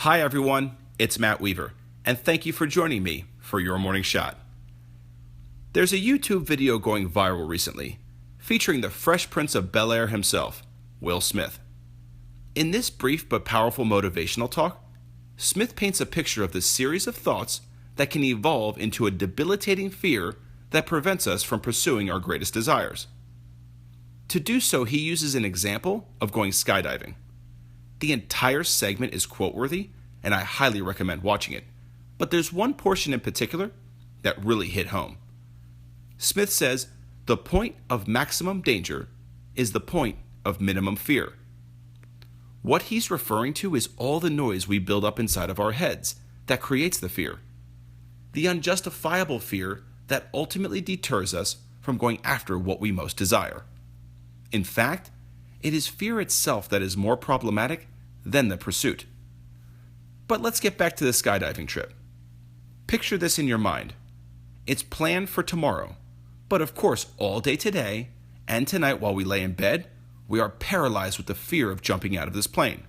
Hi everyone, it's Matt Weaver, and thank you for joining me for your morning shot. There's a YouTube video going viral recently featuring the Fresh Prince of Bel-Air himself, Will Smith. In this brief but powerful motivational talk, Smith paints a picture of the series of thoughts that can evolve into a debilitating fear that prevents us from pursuing our greatest desires. To do so, he uses an example of going skydiving. The entire segment is quote-worthy, and I highly recommend watching it, but there's one portion in particular that really hit home. Smith says, the point of maximum danger is the point of minimum fear. What he's referring to is all the noise we build up inside of our heads that creates the fear. The unjustifiable fear that ultimately deters us from going after what we most desire. In fact, it is fear itself that is more problematic than the pursuit. But let's get back to the skydiving trip. Picture this in your mind. It's planned for tomorrow, but of course all day today and tonight while we lay in bed, we are paralyzed with the fear of jumping out of this plane.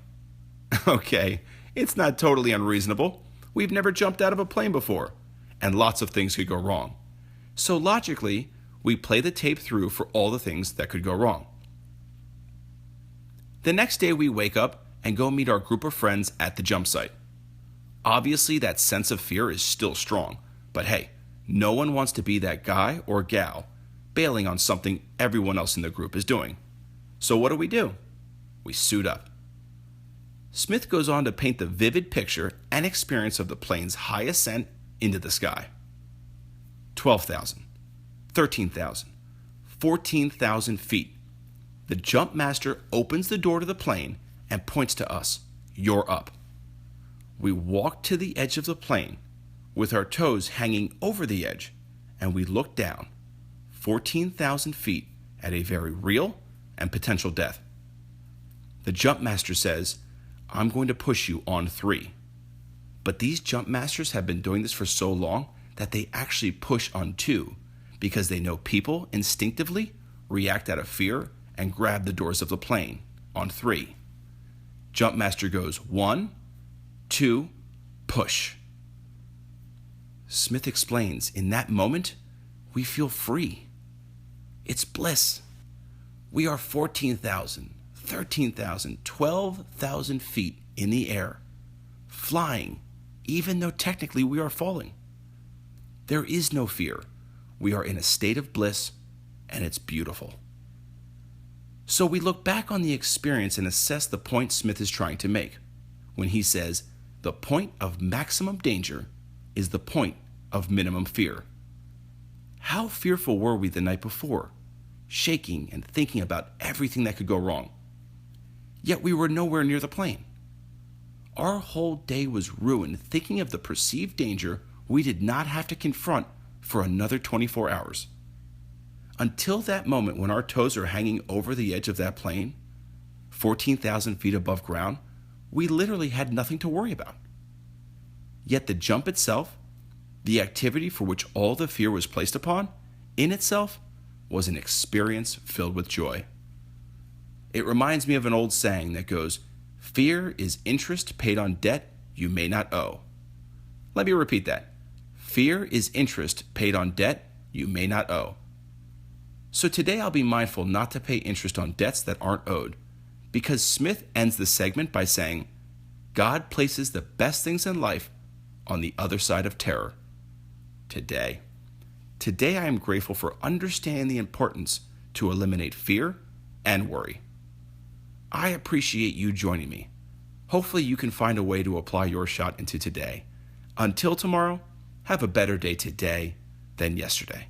Okay, it's not totally unreasonable. We've never jumped out of a plane before, and lots of things could go wrong. So logically, we play the tape through for all the things that could go wrong. The next day we wake up and go meet our group of friends at the jump site. Obviously that sense of fear is still strong, but hey, no one wants to be that guy or gal bailing on something everyone else in the group is doing. So what do? We suit up. Smith goes on to paint the vivid picture and experience of the plane's high ascent into the sky. 12,000, 13,000, 14,000 feet. The jump master opens the door to the plane and points to us. You're up. We walk to the edge of the plane with our toes hanging over the edge, and we look down 14,000 feet at a very real and potential death. The jump master says, I'm going to push you on 3. But these jump masters have been doing this for so long that they actually push on 2 because they know people instinctively react out of fear and grab the doors of the plane on 3. Jump master goes 1, 2, push. Smith explains, in that moment, we feel free. It's bliss. We are 14,000, 13,000, 12,000 feet in the air, flying, even though technically we are falling. There is no fear. We are in a state of bliss, and it's beautiful. So we look back on the experience and assess the point Smith is trying to make when he says, the point of maximum danger is the point of minimum fear. How fearful were we the night before, shaking and thinking about everything that could go wrong? Yet we were nowhere near the plane. Our whole day was ruined thinking of the perceived danger we did not have to confront for another 24 hours. Until that moment when our toes are hanging over the edge of that plane, 14,000 feet above ground, we literally had nothing to worry about. Yet the jump itself, the activity for which all the fear was placed upon, in itself was an experience filled with joy. It reminds me of an old saying that goes, fear is interest paid on debt you may not owe. Let me repeat that. Fear is interest paid on debt you may not owe. So today I'll be mindful not to pay interest on debts that aren't owed, because Smith ends the segment by saying, God places the best things in life on the other side of terror. Today I am grateful for understanding the importance to eliminate fear and worry. I appreciate you joining me. Hopefully you can find a way to apply your shot into today. Until tomorrow, have a better day today than yesterday.